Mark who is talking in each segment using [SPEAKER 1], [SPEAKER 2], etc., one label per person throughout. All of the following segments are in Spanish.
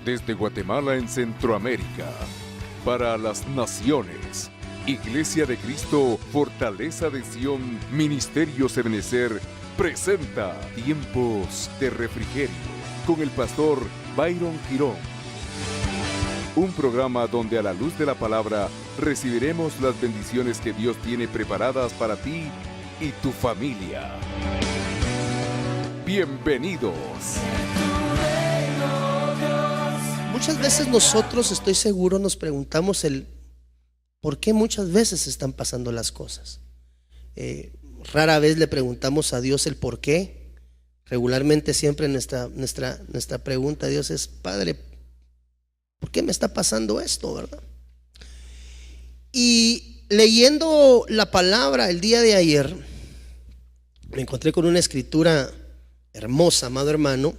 [SPEAKER 1] desde Guatemala en Centroamérica, para las naciones. Iglesia de Cristo, Fortaleza de Sion, Ministerio Ebenecer, presenta Tiempos de Refrigerio con el pastor Byron Girón. Un programa donde a la luz de la palabra recibiremos las bendiciones que Dios tiene preparadas para ti y tu familia. Bienvenidos.
[SPEAKER 2] Muchas veces nosotros, estoy seguro, nos preguntamos el por qué muchas veces están pasando las cosas. Rara vez le preguntamos a Dios el por qué. Regularmente siempre nuestra pregunta a Dios es: Padre, ¿por qué me está pasando esto, verdad? Y leyendo la palabra el día de ayer, me encontré con una escritura hermosa, amado hermano,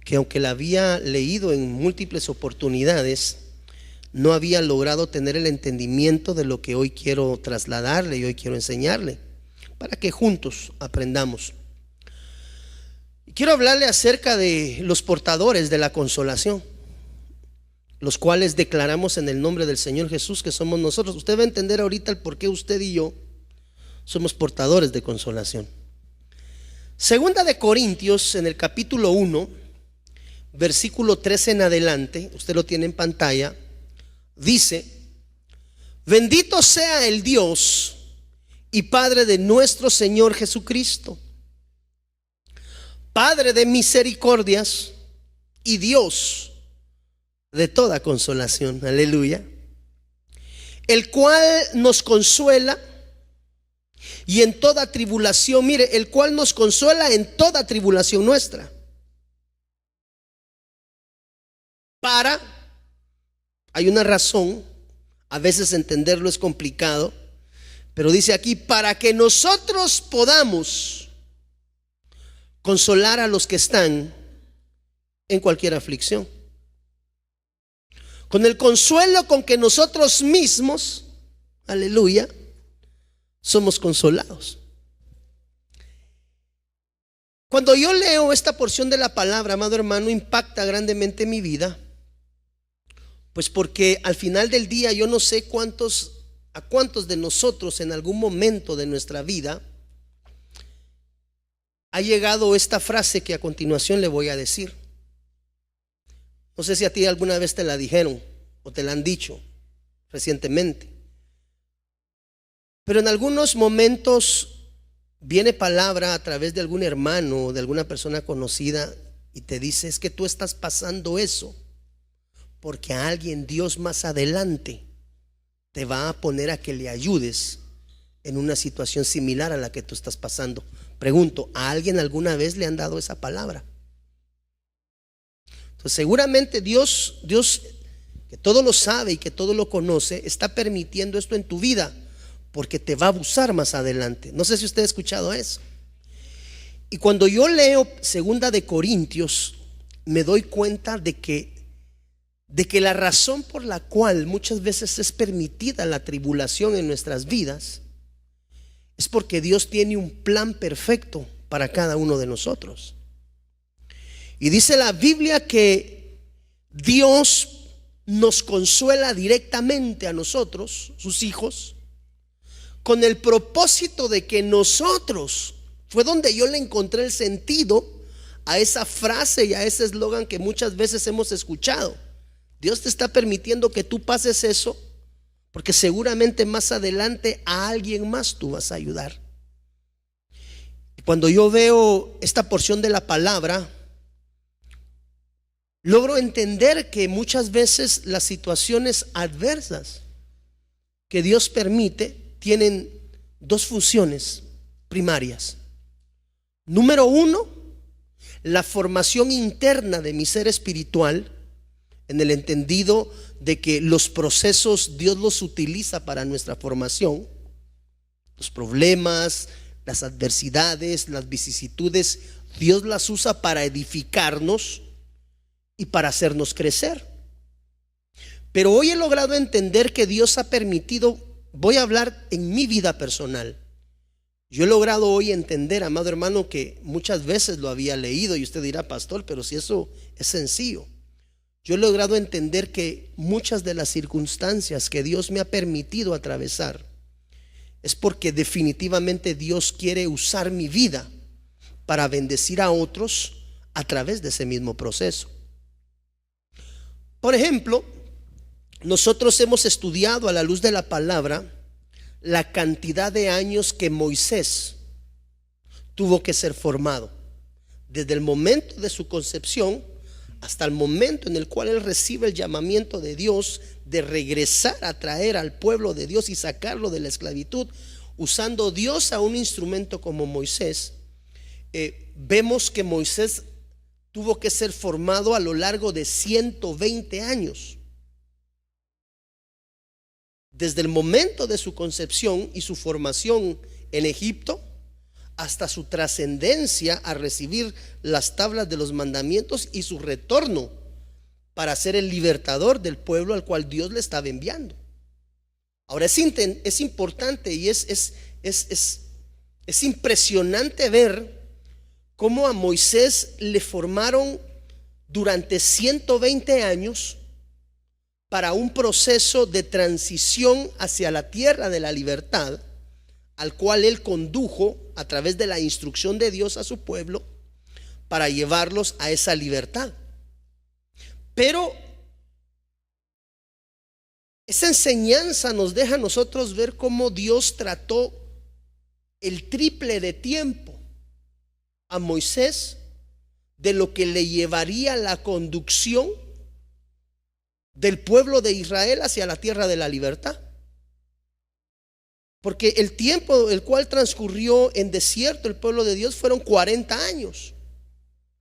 [SPEAKER 2] que aunque la había leído en múltiples oportunidades, no había logrado tener el entendimiento de lo que hoy quiero trasladarle y hoy quiero enseñarle, para que juntos aprendamos. Y quiero hablarle acerca de los portadores de la consolación, los cuales declaramos en el nombre del Señor Jesús que somos nosotros. Usted va a entender ahorita el por qué usted y yo somos portadores de consolación. Segunda de Corintios, en el capítulo 1, versículo 13 en adelante, usted lo tiene en pantalla, dice: bendito sea el Dios y Padre de nuestro Señor Jesucristo, Padre de misericordias y Dios de toda consolación, aleluya, el cual nos consuela y en toda tribulación, mire, el cual nos consuela en toda tribulación nuestra, hay una razón, a veces entenderlo es complicado, pero dice aquí: para que nosotros podamos consolar a los que están en cualquier aflicción, con el consuelo con que nosotros mismos, aleluya, somos consolados. Cuando yo leo esta porción de la palabra, amado hermano, impacta grandemente mi vida, pues porque al final del día yo no sé a cuántos de nosotros en algún momento de nuestra vida ha llegado esta frase que a continuación le voy a decir. No sé si a ti alguna vez te la dijeron o te la han dicho recientemente, pero en algunos momentos viene palabra a través de algún hermano o de alguna persona conocida y te dice: es que tú estás pasando eso porque a alguien Dios más adelante te va a poner a que le ayudes en una situación similar a la que tú estás pasando. Pregunto, ¿a alguien alguna vez le han dado esa palabra? Entonces seguramente Dios que todo lo sabe y que todo lo conoce, está permitiendo esto en tu vida porque te va a usar más adelante. No sé si usted ha escuchado eso. Y cuando yo leo Segunda de Corintios, me doy cuenta de que la razón por la cual muchas veces es permitida la tribulación en nuestras vidas es porque Dios tiene un plan perfecto para cada uno de nosotros. Y dice la Biblia que Dios nos consuela directamente a nosotros, sus hijos, con el propósito de que nosotros, fue donde yo le encontré el sentido a esa frase y a ese eslogan que muchas veces hemos escuchado. Dios te está permitiendo que tú pases eso porque seguramente más adelante a alguien más tú vas a ayudar. Cuando yo veo esta porción de la palabra, logro entender que muchas veces las situaciones adversas que Dios permite tienen dos funciones primarias. Número uno, la formación interna de mi ser espiritual, en el entendido de que los procesos Dios los utiliza para nuestra formación. Los problemas, las adversidades, las vicisitudes, Dios las usa para edificarnos y para hacernos crecer. Pero hoy he logrado entender que Dios ha permitido, voy a hablar en mi vida personal. Yo he logrado hoy entender, amado hermano, que muchas veces lo había leído y usted dirá: pastor, pero si eso es sencillo. yo he logrado entender que muchas de las circunstancias que Dios me ha permitido atravesar es porque definitivamente Dios quiere usar mi vida para bendecir a otros a través de ese mismo proceso. Por ejemplo, nosotros hemos estudiado a la luz de la palabra la cantidad de años que Moisés tuvo que ser formado, desde el momento de su concepción hasta el momento en el cual él recibe el llamamiento de Dios de regresar a traer al pueblo de Dios y sacarlo de la esclavitud, usando Dios a un instrumento como Moisés. Vemos que Moisés tuvo que ser formado a lo largo de 120 años. Desde el momento de su concepción y su formación en Egipto hasta su trascendencia a recibir las tablas de los mandamientos y su retorno para ser el libertador del pueblo al cual Dios le estaba enviando. Ahora es importante y es impresionante ver cómo a Moisés le formaron durante 120 años para un proceso de transición hacia la tierra de la libertad, al cual él condujo a través de la instrucción de Dios a su pueblo para llevarlos a esa libertad. Pero esa enseñanza nos deja a nosotros ver cómo Dios trató el triple de tiempo a Moisés de lo que le llevaría la conducción del pueblo de Israel hacia la tierra de la libertad. Porque el tiempo el cual transcurrió en desierto el pueblo de Dios fueron 40 años.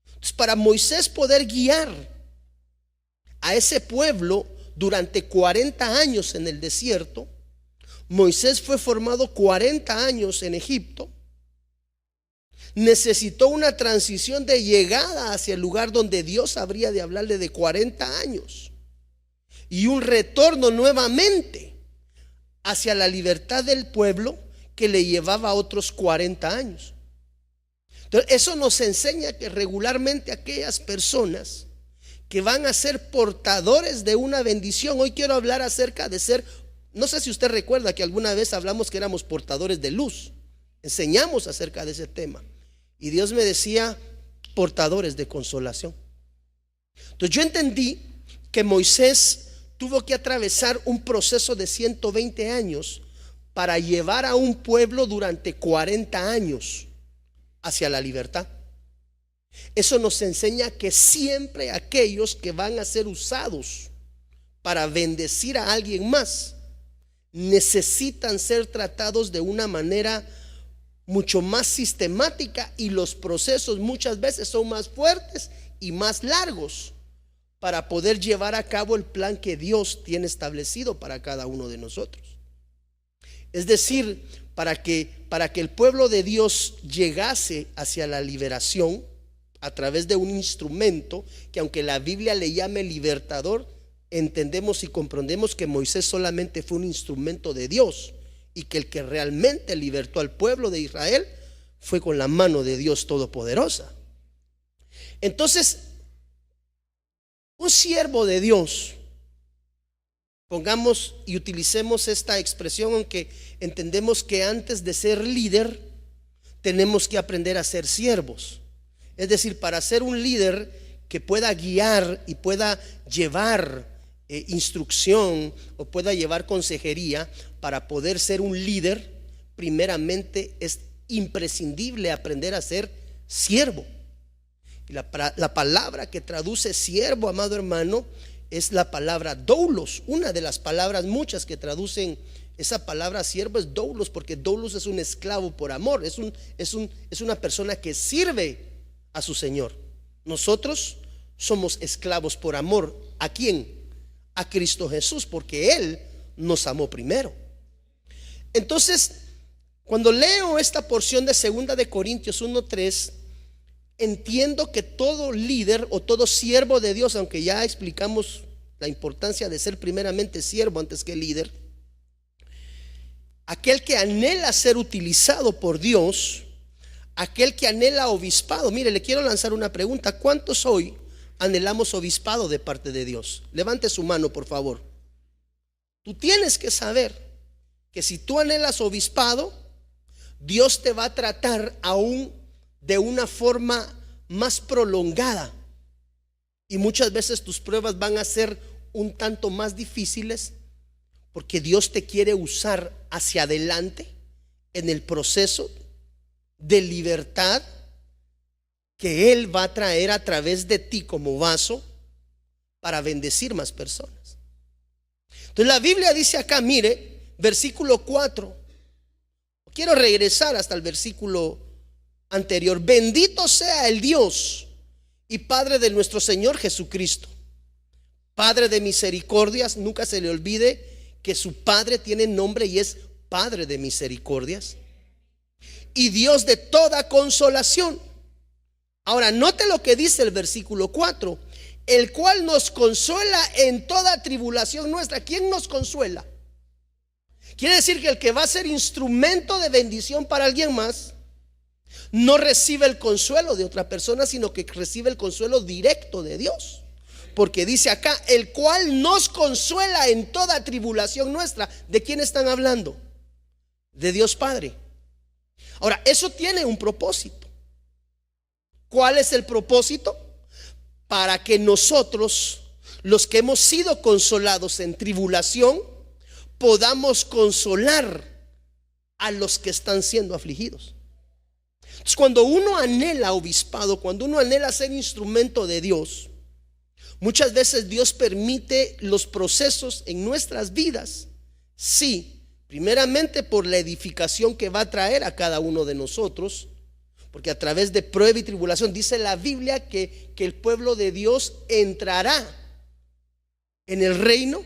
[SPEAKER 2] Entonces, para Moisés poder guiar a ese pueblo durante 40 años en el desierto, Moisés fue formado 40 años en Egipto. Necesitó una transición de llegada hacia el lugar donde Dios habría de hablarle de 40 años y un retorno nuevamente hacia la libertad del pueblo que le llevaba otros 40 años. Entonces, eso nos enseña que regularmente aquellas personas que van a ser portadores de una bendición, hoy quiero hablar acerca de ser, no sé si usted recuerda que alguna vez hablamos que éramos portadores de luz, enseñamos acerca de ese tema y Dios me decía portadores de consolación. Entonces yo entendí que Moisés tuvo que atravesar un proceso de 120 años para llevar a un pueblo durante 40 años hacia la libertad. Eso nos enseña que siempre aquellos que van a ser usados para bendecir a alguien más necesitan ser tratados de una manera mucho más sistemática y los procesos muchas veces son más fuertes y más largos para poder llevar a cabo el plan que Dios tiene establecido para cada uno de nosotros. Es decir, para que el pueblo de Dios llegase hacia la liberación a través de un instrumento que, aunque la Biblia le llame libertador, entendemos y comprendemos que Moisés solamente fue un instrumento de Dios y que el que realmente libertó al pueblo de Israel fue con la mano de Dios Todopoderosa. Entonces, un siervo de Dios, pongamos y utilicemos esta expresión, aunque entendemos que antes de ser líder tenemos que aprender a ser siervos. Es decir, para ser un líder que pueda guiar y pueda llevar instrucción o pueda llevar consejería, para poder ser un líder, primeramente es imprescindible aprender a ser siervo. Y la palabra que traduce siervo, amado hermano, es la palabra doulos. Una de las palabras muchas que traducen esa palabra siervo es doulos, porque doulos es un esclavo por amor, es una persona que sirve a su Señor. Nosotros somos esclavos por amor. ¿A quién? A Cristo Jesús, porque Él nos amó primero. Entonces, cuando leo esta porción de 2 de Corintios 1:3, entiendo que todo líder o todo siervo de Dios, aunque ya explicamos la importancia de ser primeramente siervo antes que líder, aquel que anhela ser utilizado por Dios, aquel que anhela obispado. Mire, le quiero lanzar una pregunta: ¿cuántos hoy anhelamos obispado de parte de Dios? Levante su mano, por favor. Tú tienes que saber que si tú anhelas obispado, Dios te va a tratar aún de una forma más prolongada. Y muchas veces tus pruebas van a ser un tanto más difíciles, porque Dios te quiere usar hacia adelante en el proceso de libertad que Él va a traer a través de ti como vaso para bendecir más personas. Entonces la Biblia dice acá, mire, versículo 4. Quiero regresar hasta el versículo anterior. Bendito sea el Dios y Padre de nuestro Señor Jesucristo, Padre de misericordias. Nunca se le olvide que su Padre tiene nombre y es Padre de misericordias, y Dios de toda consolación. Ahora note lo que dice el versículo 4: el cual nos consuela en toda tribulación nuestra. ¿Quién nos consuela? Quiere decir que el que va a ser instrumento de bendición para alguien más no recibe el consuelo de otra persona, sino que recibe el consuelo directo de Dios. Porque dice acá, el cual nos consuela en toda tribulación nuestra. ¿De quién están hablando? De Dios Padre. Ahora, eso tiene un propósito. ¿Cuál es el propósito? Para que nosotros, los que hemos sido consolados en tribulación, podamos consolar a los que están siendo afligidos. Entonces, cuando uno anhela obispado, cuando uno anhela ser instrumento de Dios, muchas veces Dios permite los procesos en nuestras vidas, sí, primeramente por la edificación que va a traer a cada uno de nosotros, porque a través de prueba y tribulación dice la Biblia que el pueblo de Dios entrará en el reino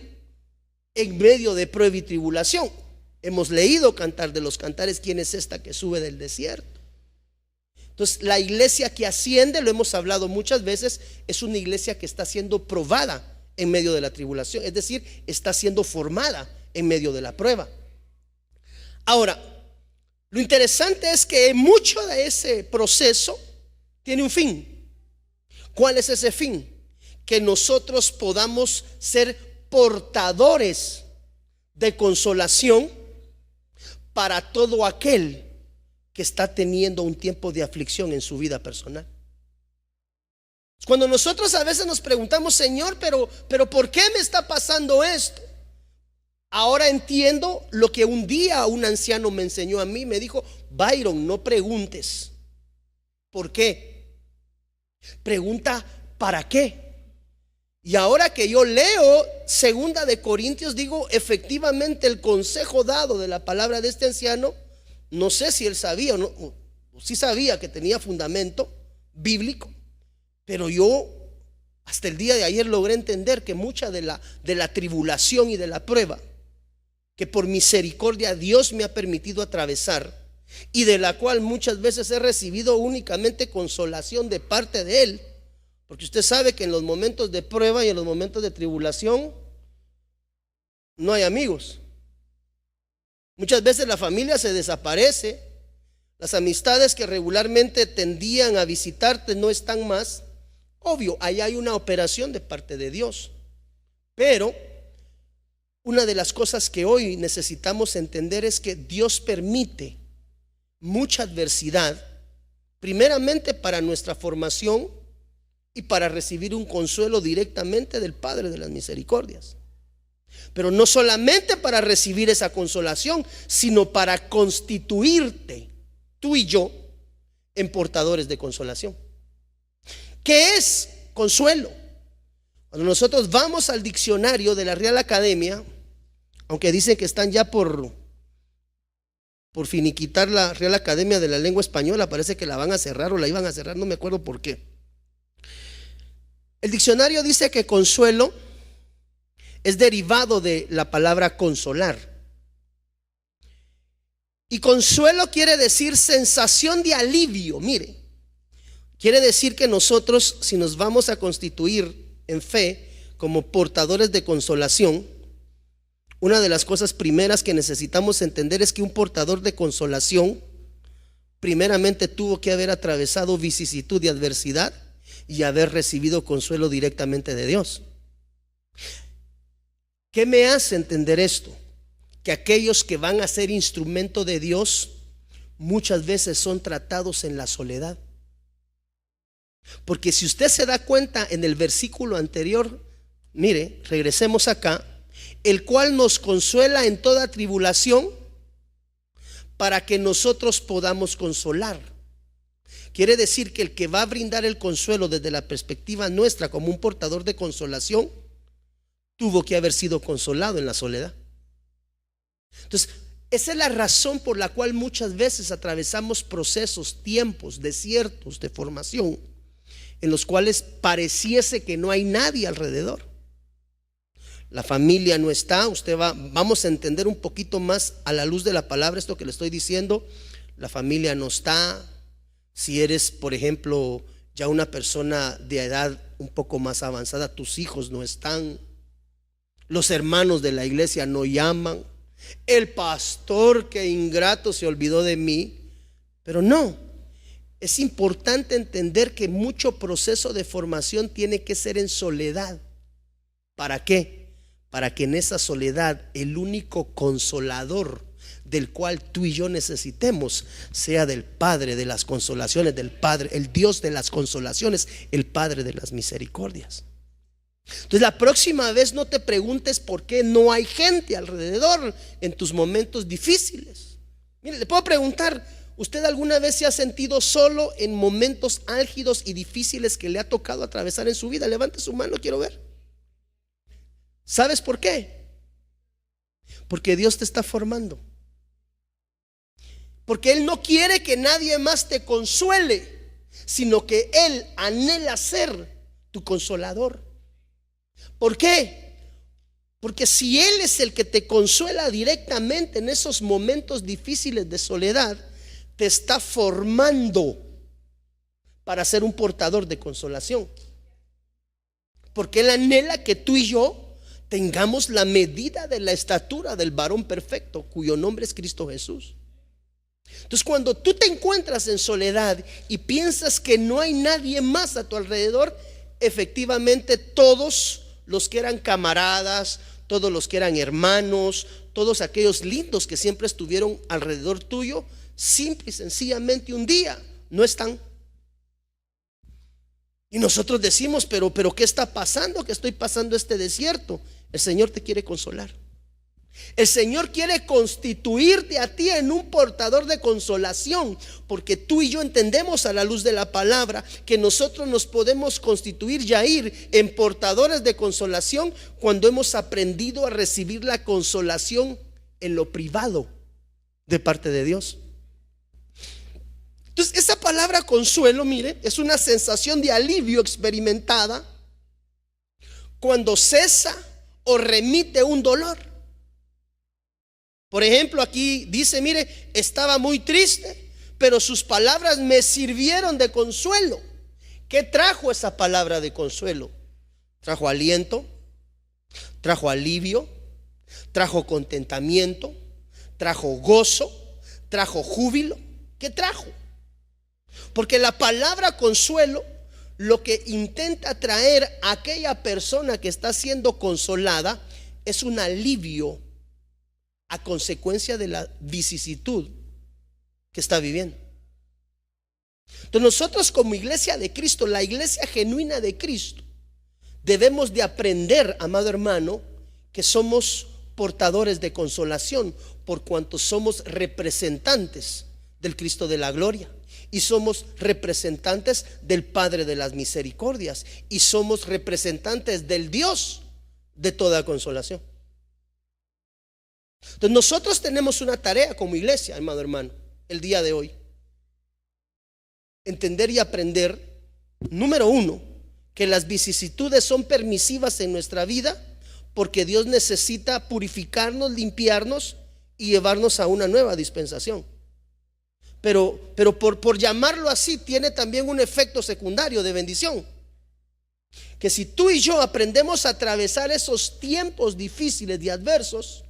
[SPEAKER 2] en medio de prueba y tribulación. Hemos leído Cantar de los Cantares, ¿quién es esta que sube del desierto? Entonces, la iglesia que asciende, lo hemos hablado muchas veces, es una iglesia que está siendo probada en medio de la tribulación, es decir, está siendo formada en medio de la prueba. Ahora, lo interesante es que mucho de ese proceso tiene un fin. ¿Cuál es ese fin? Que nosotros podamos ser portadores de consolación para todo aquel que está teniendo un tiempo de aflicción en su vida personal. Cuando nosotros a veces nos preguntamos, Señor, pero ¿por qué me está pasando esto? Ahora entiendo lo que un día un anciano me enseñó a mí. Me dijo, Byron, no preguntes ¿por qué? Pregunta ¿para qué? Y ahora que yo leo 2 de Corintios, digo, efectivamente el consejo dado de la palabra de este anciano, no sé si él sabía o no, o sí sabía que tenía fundamento bíblico, pero yo hasta el día de ayer logré entender que mucha de la tribulación y de la prueba que por misericordia Dios me ha permitido atravesar, y de la cual muchas veces he recibido únicamente consolación de parte de Él, porque usted sabe que en los momentos de prueba y en los momentos de tribulación no hay amigos. Muchas veces la familia se desaparece, las amistades que regularmente tendían a visitarte no están más. Obvio, ahí hay una operación de parte de Dios, pero una de las cosas que hoy necesitamos entender es que Dios permite mucha adversidad, primeramente para nuestra formación y para recibir un consuelo directamente del Padre de las misericordias. Pero no solamente para recibir esa consolación, sino para constituirte, tú y yo, en portadores de consolación. ¿Qué es consuelo? Cuando nosotros vamos al diccionario de la Real Academia, aunque dicen que están ya por finiquitar la Real Academia de la Lengua Española, parece que la van a cerrar o la iban a cerrar, no me acuerdo por qué. El diccionario dice que consuelo es derivado de la palabra consolar. Y consuelo quiere decir sensación de alivio. Mire, quiere decir que nosotros, si nos vamos a constituir en fe como portadores de consolación, una de las cosas primeras que necesitamos entender es que un portador de consolación primeramente tuvo que haber atravesado vicisitud y adversidad, y haber recibido consuelo directamente de Dios. ¿Qué me hace entender esto? Que aquellos que van a ser instrumento de Dios muchas veces son tratados en la soledad. Porque si usted se da cuenta en el versículo anterior, mire, regresemos acá, el cual nos consuela en toda tribulación para que nosotros podamos consolar. Quiere decir que el que va a brindar el consuelo desde la perspectiva nuestra como un portador de consolación tuvo que haber sido consolado en la soledad. Entonces, esa es la razón por la cual muchas veces atravesamos procesos, tiempos, desiertos de formación en los cuales pareciese que no hay nadie alrededor. La familia no está. Vamos a entender un poquito más a la luz de la palabra esto que le estoy diciendo. La familia no está. Si eres, por ejemplo, ya una persona de edad un poco más avanzada, tus hijos no están. Los hermanos de la iglesia no llaman. El pastor, que ingrato, se olvidó de mí. Pero no, es importante entender que mucho proceso de formación tiene que ser en soledad. ¿Para qué? Para que en esa soledad el único consolador del cual tú y yo necesitemos sea del Padre de las consolaciones, del Padre, el Dios de las consolaciones, el Padre de las misericordias. Entonces, la próxima vez no te preguntes por qué no hay gente alrededor en tus momentos difíciles. Mire, le puedo preguntar, ¿usted alguna vez se ha sentido solo en momentos álgidos y difíciles que le ha tocado atravesar en su vida? Levante su mano, quiero ver. ¿Sabes por qué? Porque Dios te está formando. Porque Él no quiere que nadie más te consuele, sino que Él anhela ser tu consolador. ¿Por qué? Porque si Él es el que te consuela directamente en esos momentos difíciles de soledad, te está formando para ser un portador de consolación. Porque Él anhela que tú y yo tengamos la medida de la estatura del varón perfecto, cuyo nombre es Cristo Jesús. Entonces, cuando tú te encuentras en soledad y piensas que no hay nadie más a tu alrededor, efectivamente todos los que eran camaradas, todos los que eran hermanos, todos aquellos lindos que siempre estuvieron alrededor tuyo, simple y sencillamente un día no están. Y nosotros decimos, pero ¿qué está pasando? Que estoy pasando este desierto. El Señor te quiere consolar. El Señor quiere constituirte a ti en un portador de consolación, porque tú y yo entendemos a la luz de la palabra que nosotros nos podemos constituir, Yair, en portadores de consolación cuando hemos aprendido a recibir la consolación en lo privado de parte de Dios. Entonces, esa palabra consuelo, mire, es una sensación de alivio experimentada cuando cesa o remite un dolor. Por ejemplo, aquí dice, mire, estaba muy triste, pero sus palabras me sirvieron de consuelo. ¿Qué trajo esa palabra de consuelo? Trajo aliento, trajo alivio, trajo contentamiento, trajo gozo, trajo júbilo. ¿Qué trajo? Porque la palabra consuelo lo que intenta traer a aquella persona que está siendo consolada es un alivio a consecuencia de la vicisitud que está viviendo. Entonces, nosotros como iglesia de Cristo, la iglesia genuina de Cristo, debemos de aprender, amado hermano, que somos portadores de consolación por cuanto somos representantes del Cristo de la gloria. Y somos representantes del Padre de las misericordias. Y somos representantes del Dios de toda consolación. Entonces, nosotros tenemos una tarea como iglesia, amado hermano, el día de hoy. Entender y aprender, número uno, que las vicisitudes son permisivas en nuestra vida porque Dios necesita purificarnos, limpiarnos y llevarnos a una nueva dispensación. Pero por llamarlo así, tiene también un efecto secundario de bendición. Que si tú y yo aprendemos a atravesar esos tiempos difíciles y adversos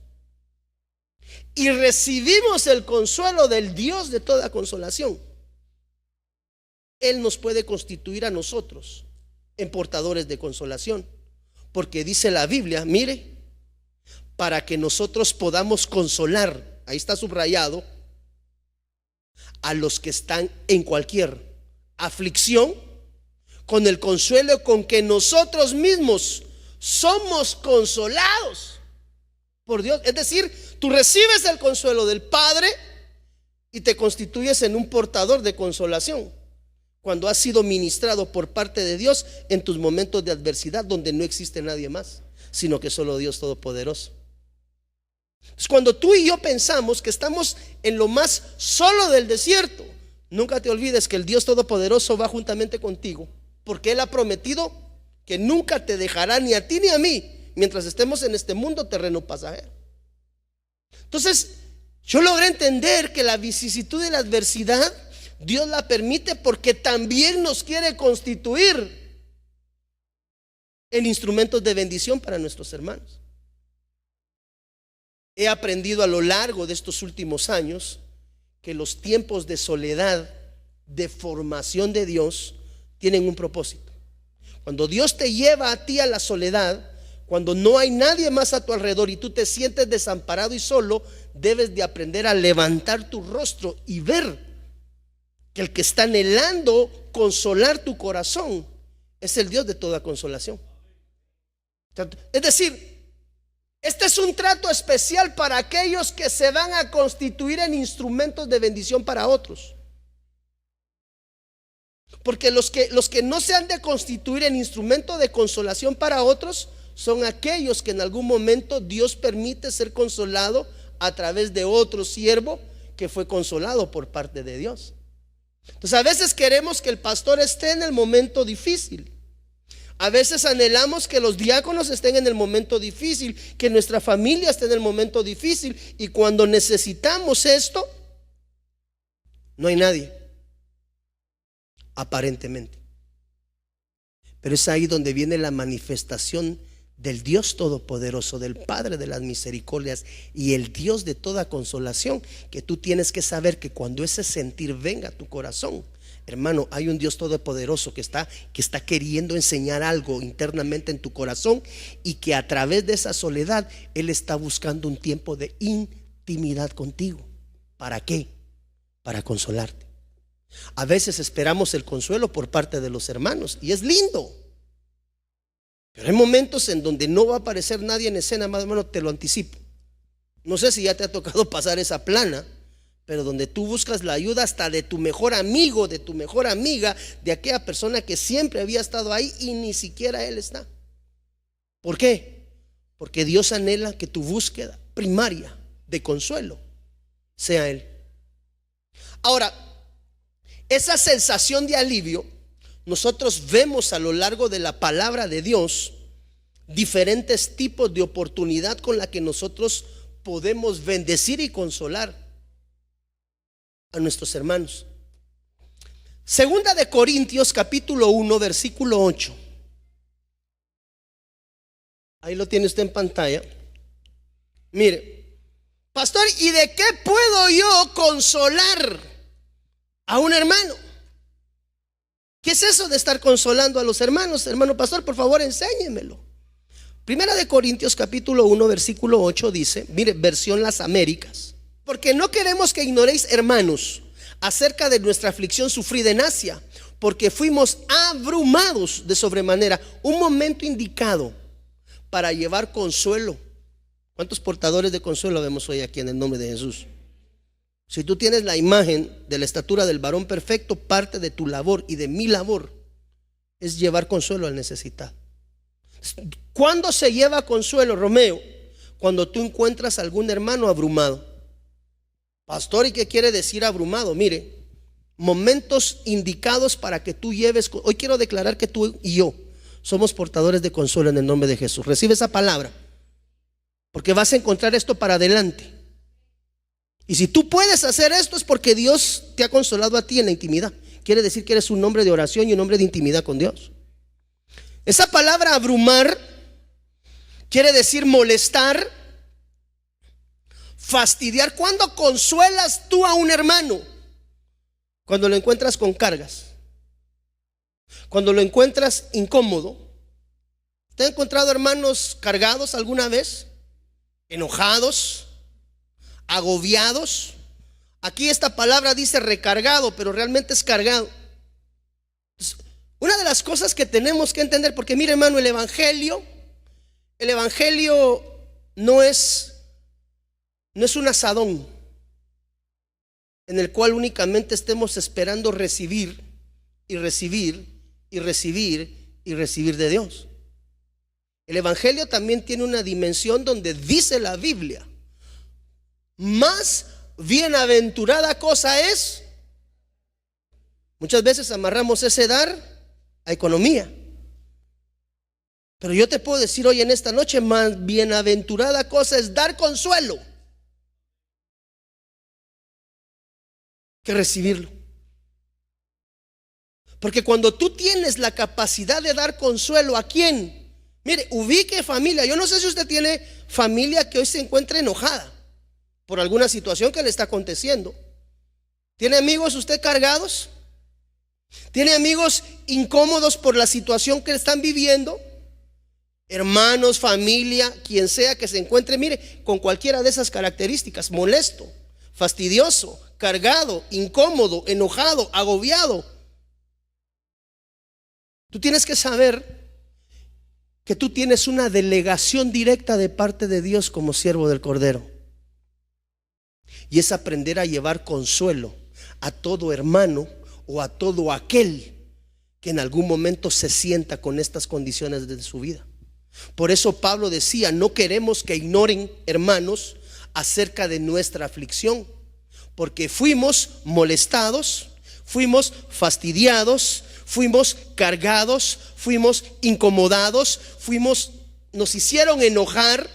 [SPEAKER 2] y recibimos el consuelo del Dios de toda consolación, Él nos puede constituir a nosotros en portadores de consolación. Porque dice la Biblia, mire, para que nosotros podamos consolar, ahí está subrayado, a los que están en cualquier aflicción, con el consuelo con que nosotros mismos somos consolados por Dios. Es decir, tú recibes el consuelo del Padre y te constituyes en un portador de consolación cuando has sido ministrado por parte de Dios en tus momentos de adversidad, donde no existe nadie más, sino que solo Dios Todopoderoso. Entonces, cuando tú y yo pensamos que estamos en lo más solo del desierto, nunca te olvides que el Dios Todopoderoso va juntamente contigo, porque Él ha prometido que nunca te dejará ni a ti ni a mí mientras estemos en este mundo terreno pasajero. Entonces, yo logré entender que la vicisitud y la adversidad Dios la permite porque también nos quiere constituir en instrumentos de bendición para nuestros hermanos. He aprendido a lo largo de estos últimos años que los tiempos de soledad, de formación de Dios, tienen un propósito. Cuando Dios te lleva a ti a la soledad, cuando no hay nadie más a tu alrededor y tú te sientes desamparado y solo, debes de aprender a levantar tu rostro y ver que el que está anhelando consolar tu corazón es el Dios de toda consolación. Es decir, este es un trato especial para aquellos que se van a constituir en instrumentos de bendición para otros. Porque los que no se han de constituir en instrumento de consolación para otros son aquellos que en algún momento Dios permite ser consolado a través de otro siervo que fue consolado por parte de Dios. Entonces, a veces queremos que el pastor esté en el momento difícil. A veces anhelamos que los diáconos estén en el momento difícil, que nuestra familia esté en el momento difícil, y cuando necesitamos esto, no hay nadie, aparentemente. Pero es ahí donde viene la manifestación del Dios Todopoderoso, del Padre de las misericordias y el Dios de toda consolación, que tú tienes que saber que cuando ese sentir venga a tu corazón, hermano, hay un Dios Todopoderoso que está queriendo enseñar algo internamente en tu corazón, y que a través de esa soledad Él está buscando un tiempo de intimidad contigo. ¿Para qué? Para consolarte. A veces esperamos el consuelo por parte de los hermanos y es lindo, pero hay momentos en donde no va a aparecer nadie en escena, más o menos te lo anticipo. No sé si ya te ha tocado pasar esa plana, pero donde tú buscas la ayuda hasta de tu mejor amigo, de tu mejor amiga, de aquella persona que siempre había estado ahí y ni siquiera él está. ¿Por qué? Porque Dios anhela que tu búsqueda primaria de consuelo sea Él. Ahora, esa sensación de alivio, nosotros vemos a lo largo de la palabra de Dios diferentes tipos de oportunidad con la que nosotros podemos bendecir y consolar a nuestros hermanos. Segunda de Corintios capítulo 1 versículo 8. Ahí lo tiene usted en pantalla. Mire, pastor, ¿y de qué puedo yo consolar a un hermano? ¿Qué es eso de estar consolando a los hermanos? Hermano pastor, por favor, enséñemelo. Primera de Corintios capítulo 1 versículo 8 dice, mire, versión Las Américas: porque no queremos que ignoréis, hermanos, acerca de nuestra aflicción sufrida en Asia, porque fuimos abrumados de sobremanera. Un momento indicado para llevar consuelo. ¿Cuántos portadores de consuelo vemos hoy aquí en el nombre de Jesús? Si tú tienes la imagen de la estatura del varón perfecto, parte de tu labor y de mi labor es llevar consuelo al necesitado. ¿Cuándo se lleva consuelo, Romeo? Cuando tú encuentras a algún hermano abrumado. Pastor, ¿y qué quiere decir abrumado? Mire, momentos indicados para que tú lleves. Hoy quiero declarar que tú y yo somos portadores de consuelo en el nombre de Jesús. Recibe esa palabra, porque vas a encontrar esto para adelante. Y si tú puedes hacer esto es porque Dios te ha consolado a ti en la intimidad. Quiere decir que eres un hombre de oración y un hombre de intimidad con Dios. Esa palabra abrumar quiere decir molestar, fastidiar. ¿Cuándo consuelas tú a un hermano? Cuando lo encuentras con cargas. Cuando lo encuentras incómodo. ¿Te ha encontrado hermanos cargados alguna vez? Enojados, agobiados. Aquí esta palabra dice recargado, pero realmente es cargado. Entonces, una de las cosas que tenemos que entender, porque mire hermano, el evangelio no es un asadón en el cual únicamente estemos esperando recibir y recibir y recibir y recibir de Dios. El evangelio también tiene una dimensión donde dice la Biblia: más bienaventurada cosa es. Muchas veces amarramos ese dar a economía, pero yo te puedo decir hoy en esta noche: más bienaventurada cosa es dar consuelo que recibirlo. Porque cuando tú tienes la capacidad de dar consuelo, ¿a quién? Mire, ubique familia. Yo no sé si usted tiene familia que hoy se encuentra enojada por alguna situación que le está aconteciendo. ¿Tiene amigos usted cargados? ¿Tiene amigos incómodos por la situación que están viviendo? Hermanos, familia, quien sea que se encuentre, mire, con cualquiera de esas características: molesto, fastidioso, cargado, incómodo, enojado, agobiado. Tú tienes que saber que tú tienes una delegación directa de parte de Dios como siervo del Cordero, y es aprender a llevar consuelo a todo hermano o a todo aquel que en algún momento se sienta con estas condiciones de su vida. Por eso Pablo decía: no queremos que ignoren, hermanos, acerca de nuestra aflicción, porque fuimos molestados, fuimos fastidiados, fuimos cargados, fuimos incomodados, nos hicieron enojar,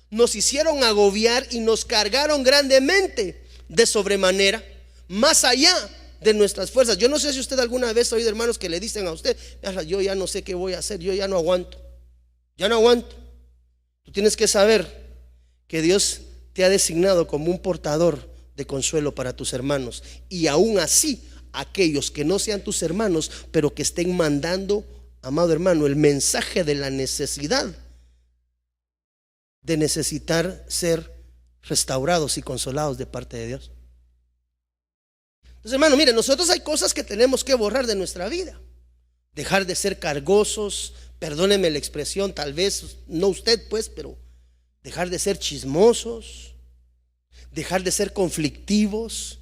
[SPEAKER 2] nos hicieron agobiar y nos cargaron grandemente de sobremanera, más allá de nuestras fuerzas. Yo no sé si usted alguna vez ha oído hermanos que le dicen a usted: yo ya no sé qué voy a hacer, yo ya no aguanto, ya no aguanto. Tú tienes que saber que Dios te ha designado como un portador de consuelo para tus hermanos, y aún así aquellos que no sean tus hermanos, pero que estén mandando, amado hermano, el mensaje de la necesidad de necesitar ser restaurados y consolados de parte de Dios. Entonces, hermano, mire, nosotros hay cosas que tenemos que borrar de nuestra vida. Dejar de ser cargosos, perdóneme la expresión, tal vez no usted pues, pero dejar de ser chismosos, dejar de ser conflictivos,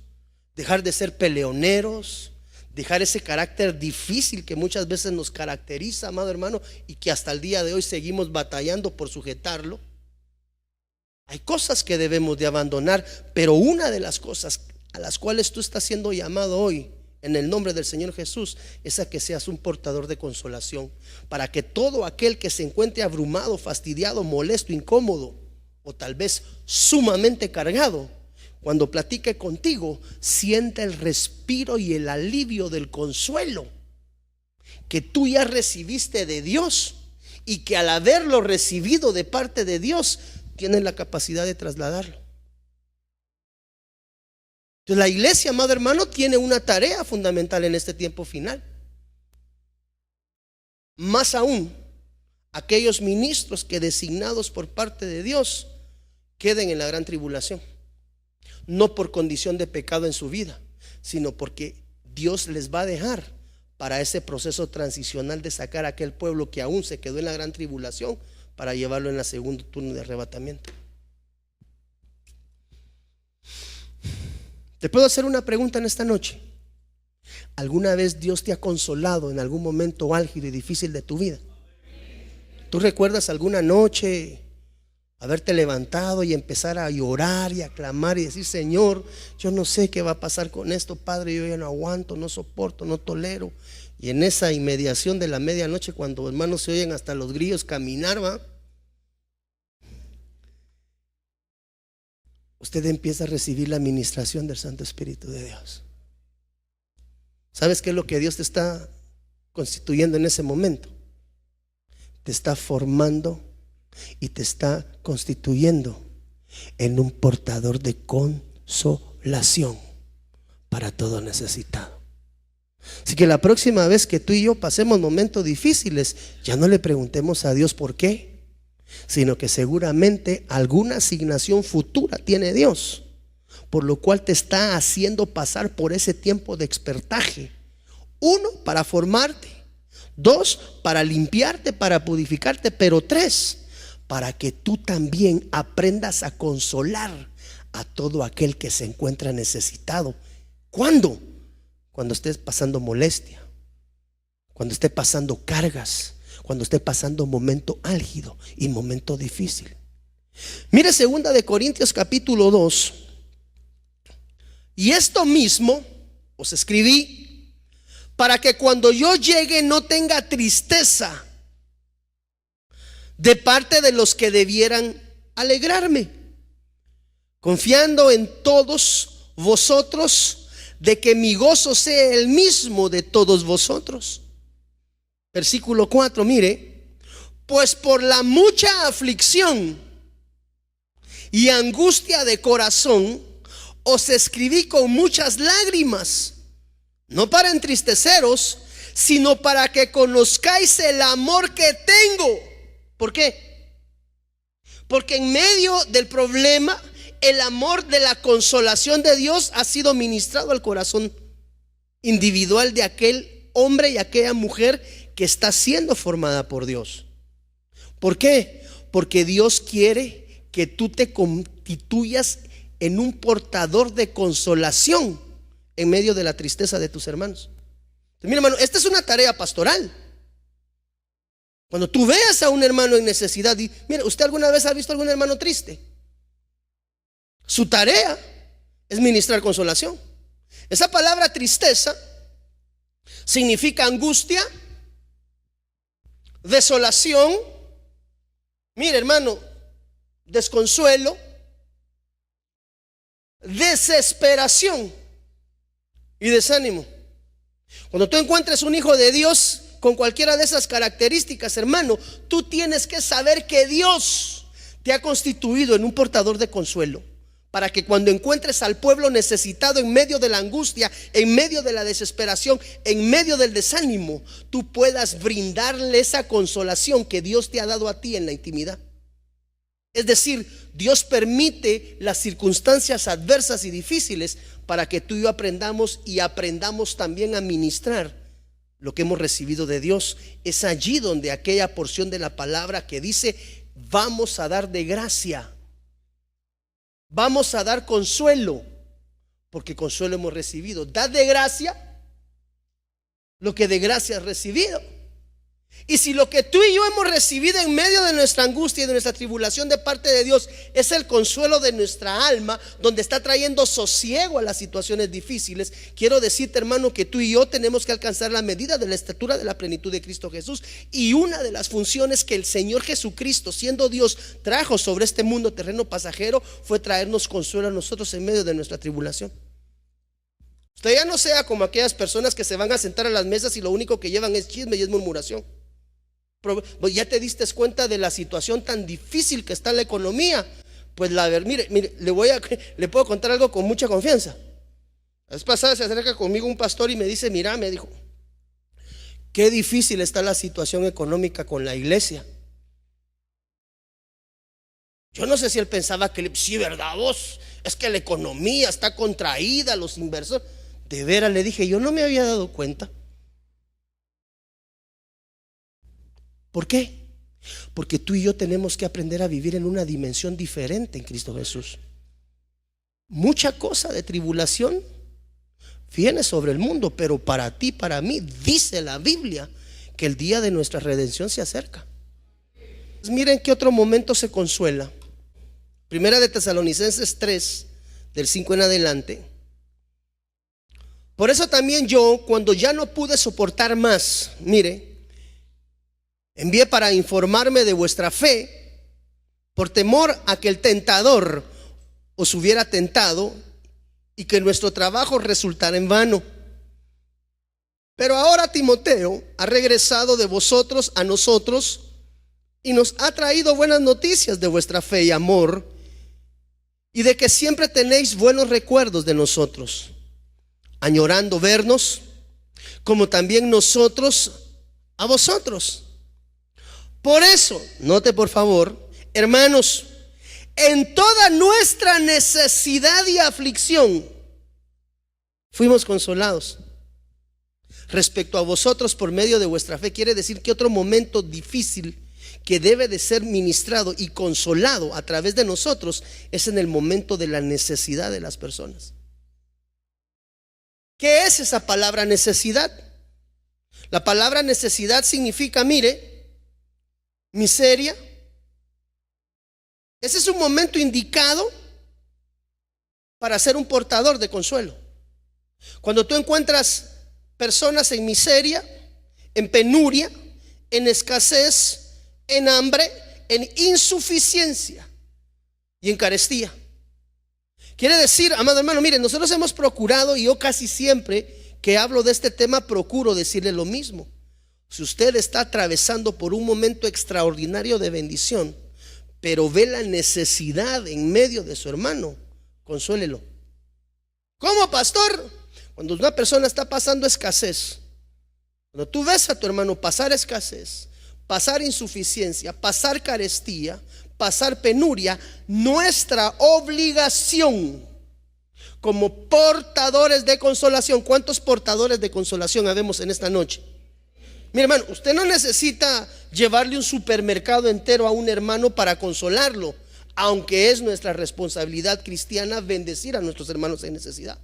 [SPEAKER 2] dejar de ser peleoneros, dejar ese carácter difícil que muchas veces nos caracteriza, amado hermano, y que hasta el día de hoy seguimos batallando por sujetarlo. Hay cosas que debemos de abandonar, pero una de las cosas a las cuales tú estás siendo llamado hoy en el nombre del Señor Jesús es a que seas un portador de consolación, para que todo aquel que se encuentre abrumado, fastidiado, molesto, incómodo o tal vez sumamente cargado, cuando platique contigo, sienta el respiro y el alivio del consuelo que tú ya recibiste de Dios, y que al haberlo recibido de parte de Dios tienes la capacidad de trasladarlo. Entonces la iglesia, amado hermano, tiene una tarea fundamental en este tiempo final. Más aún, aquellos ministros que designados por parte de Dios queden en la gran tribulación, no por condición de pecado en su vida, sino porque Dios les va a dejar para ese proceso transicional de sacar a aquel pueblo que aún se quedó en la gran tribulación, para llevarlo en la segundo turno de arrebatamiento. Te puedo hacer una pregunta en esta noche: ¿alguna vez Dios te ha consolado en algún momento álgido y difícil de tu vida? ¿Tú recuerdas alguna noche haberte levantado y empezar a llorar y a clamar y decir: Señor, yo no sé qué va a pasar con esto, Padre, yo ya no aguanto, no soporto, no tolero? Y en esa inmediación de la medianoche, cuando hermanos se oyen hasta los grillos caminar, ¿va?, usted empieza a recibir la administración del Santo Espíritu de Dios. ¿Sabes qué es lo que Dios te está constituyendo en ese momento? Te está formando y te está constituyendo en un portador de consolación para todo necesitado. Así que la próxima vez que tú y yo pasemos momentos difíciles, ya no le preguntemos a Dios por qué, sino que seguramente alguna asignación futura tiene Dios, por lo cual te está haciendo pasar por ese tiempo de expertaje. 1, para formarte. 2, para limpiarte, para purificarte. Pero 3, para que tú también aprendas a consolar a todo aquel que se encuentra necesitado. ¿Cuándo? Cuando estés pasando molestia, cuando esté pasando cargas, cuando esté pasando momento álgido y momento difícil. Mire 2 de Corintios capítulo 2. Y esto mismo os escribí para que cuando yo llegue no tenga tristeza de parte de los que debieran alegrarme, confiando en todos vosotros, de que mi gozo sea el mismo de todos vosotros. Versículo 4, mire, pues por la mucha aflicción y angustia de corazón os escribí con muchas lágrimas, no para entristeceros, sino para que conozcáis el amor que tengo. ¿Por qué? Porque en medio del problema, el amor de la consolación de Dios ha sido ministrado al corazón individual de aquel hombre y aquella mujer que está siendo formada por Dios. ¿Por qué? Porque Dios quiere que tú te constituyas en un portador de consolación en medio de la tristeza de tus hermanos. Entonces, mira, hermano, esta es una tarea pastoral. Cuando tú veas a un hermano en necesidad, mira, ¿usted alguna vez ha visto a algún hermano triste? Su tarea es ministrar consolación. Esa palabra tristeza significa angustia, desolación, mire hermano, desconsuelo, desesperación y desánimo. Cuando tú encuentres un hijo de Dios con cualquiera de esas características, hermano, tú tienes que saber que Dios te ha constituido en un portador de consuelo, para que cuando encuentres al pueblo necesitado en medio de la angustia, en medio de la desesperación, en medio del desánimo, tú puedas brindarle esa consolación que Dios te ha dado a ti en la intimidad. Es decir, Dios permite las circunstancias adversas y difíciles para que tú y yo aprendamos también a ministrar lo que hemos recibido de Dios. Es allí donde aquella porción de la palabra que dice: vamos a dar de gracia, vamos a dar consuelo, porque consuelo hemos recibido. Dad de gracia lo que de gracia has recibido. Y si lo que tú y yo hemos recibido en medio de nuestra angustia y de nuestra tribulación de parte de Dios es el consuelo de nuestra alma, donde está trayendo sosiego a las situaciones difíciles, quiero decirte, hermano, que tú y yo tenemos que alcanzar la medida de la estatura de la plenitud de Cristo Jesús. Y una de las funciones que el Señor Jesucristo, siendo Dios, trajo sobre este mundo terreno pasajero fue traernos consuelo a nosotros en medio de nuestra tribulación. Usted ya no sea como aquellas personas que se van a sentar a las mesas y lo único que llevan es chisme y es murmuración. Ya te diste cuenta de la situación tan difícil que está la economía. Pues mire, le puedo contar algo con mucha confianza. La vez pasada se acerca conmigo un pastor y me dice: mira, me dijo, qué difícil está la situación económica con la iglesia. Yo no sé si él pensaba que sí, verdad, vos, es que la economía está contraída, los inversores. De veras, le dije, yo no me había dado cuenta. ¿Por qué? Porque tú y yo tenemos que aprender a vivir en una dimensión diferente en Cristo Jesús. Mucha cosa de tribulación viene sobre el mundo, pero para ti, para mí, dice la Biblia que el día de nuestra redención se acerca. Miren qué otro momento se consuela. Primera de Tesalonicenses 3, del 5 en adelante. Por eso también yo, cuando ya no pude soportar más, mire, envié para informarme de vuestra fe, por temor a que el tentador os hubiera tentado y que nuestro trabajo resultara en vano. Pero ahora Timoteo ha regresado de vosotros a nosotros y nos ha traído buenas noticias de vuestra fe y amor, y de que siempre tenéis buenos recuerdos de nosotros, añorando vernos como también nosotros a vosotros. Por eso, note por favor, hermanos, en toda nuestra necesidad y aflicción fuimos consolados. Respecto a vosotros por medio de vuestra fe, quiere decir que otro momento difícil que debe de ser ministrado y consolado a través de nosotros es en el momento de la necesidad de las personas. ¿Qué es esa palabra necesidad? La palabra necesidad significa, mire, miseria. Ese es un momento indicado para ser un portador de consuelo. Cuando tú encuentras personas en miseria, en penuria, en escasez, en hambre, en insuficiencia y en carestía. Quiere decir, amado hermano, mire, nosotros hemos procurado, y yo casi siempre que hablo de este tema procuro decirle lo mismo. Si usted está atravesando por un momento extraordinario de bendición, pero ve la necesidad en medio de su hermano, consuélelo. ¿Cómo, pastor? Cuando una persona está pasando escasez, cuando tú ves a tu hermano pasar escasez, pasar insuficiencia, pasar carestía, pasar penuria, nuestra obligación como portadores de consolación. ¿Cuántos portadores de consolación habemos en esta noche? Mi hermano, usted no necesita llevarle un supermercado entero a un hermano para consolarlo, aunque es nuestra responsabilidad cristiana bendecir a nuestros hermanos en necesidad.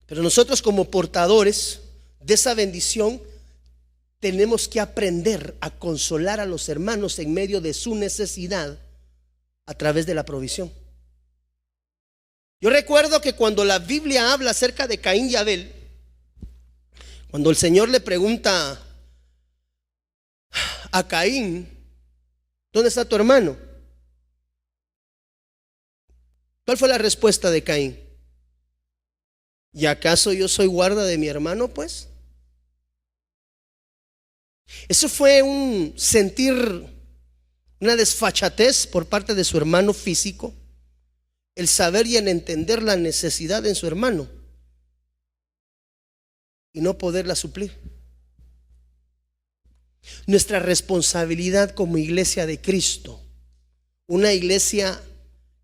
[SPEAKER 2] Pero nosotros como portadores de esa bendición tenemos que aprender a consolar a los hermanos en medio de su necesidad a través de la provisión. Yo recuerdo que cuando la Biblia habla acerca de Caín y Abel, cuando el Señor le pregunta a Caín, ¿dónde está tu hermano? ¿Cuál fue la respuesta de Caín? ¿Y acaso yo soy guarda de mi hermano, pues? Eso fue un sentir, una desfachatez por parte de su hermano físico, el saber y el entender la necesidad en su hermano y no poderla suplir. Nuestra responsabilidad como iglesia de Cristo, una iglesia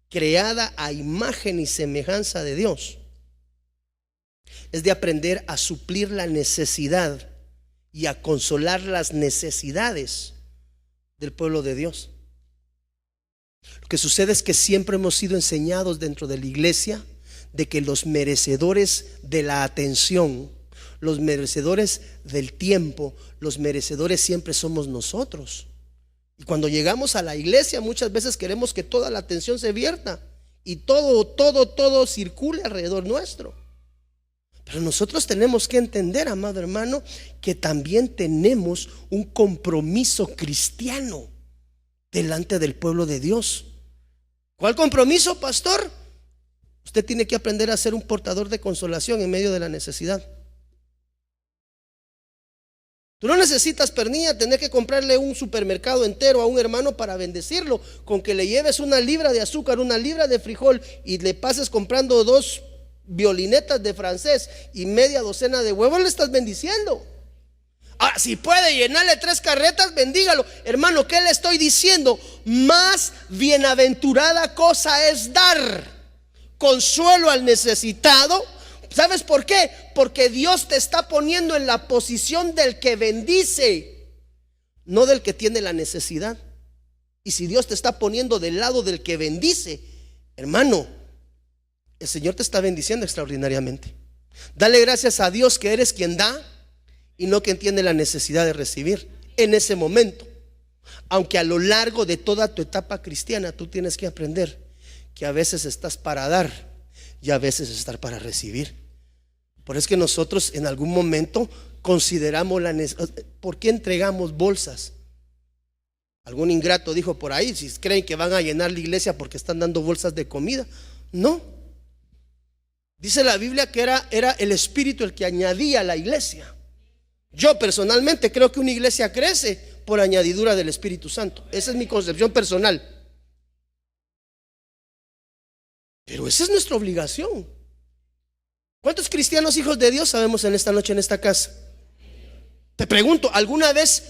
[SPEAKER 2] creada a imagen y semejanza de Dios, es de aprender a suplir la necesidad y a consolar las necesidades del pueblo de Dios. Lo que sucede es que siempre hemos sido enseñados dentro de la iglesia de que los merecedores de la atención, los merecedores del tiempo, los merecedores siempre somos nosotros. Y cuando llegamos a la iglesia muchas veces queremos que toda la atención se vierta y todo circule alrededor nuestro. Pero nosotros tenemos que entender, amado hermano, que también tenemos un compromiso cristiano delante del pueblo de Dios. ¿Cuál compromiso, pastor? Usted tiene que aprender a ser un portador de consolación en medio de la necesidad. Tú no necesitas, pernilla, tener que comprarle un supermercado entero a un hermano para bendecirlo. Con que le lleves una libra de azúcar, una libra de frijol y le pases comprando 2 violinetas de francés y media docena de huevos, le estás bendiciendo. Si puede llenarle 3 carretas, bendígalo. Hermano, ¿qué le estoy diciendo? Más bienaventurada cosa es dar consuelo al necesitado. ¿Sabes por qué? Porque Dios te está poniendo en la posición del que bendice, no del que tiene la necesidad. Y si Dios te está poniendo del lado del que bendice, hermano, el Señor te está bendiciendo extraordinariamente. Dale gracias a Dios que eres quien da y no quien tiene la necesidad de recibir en ese momento. Aunque a lo largo de toda tu etapa cristiana tú tienes que aprender que a veces estás para dar y a veces estar para recibir. Por eso es que nosotros en algún momento consideramos la necesidad. ¿Por qué entregamos bolsas? Algún ingrato dijo por ahí, si creen que van a llenar la iglesia porque están dando bolsas de comida. No. Dice la Biblia que era el Espíritu el que añadía a la iglesia. Yo personalmente creo que una iglesia crece por añadidura del Espíritu Santo. Esa es mi concepción personal. Pero esa es nuestra obligación. ¿Cuántos cristianos hijos de Dios sabemos en esta noche en esta casa? Te pregunto, ¿alguna vez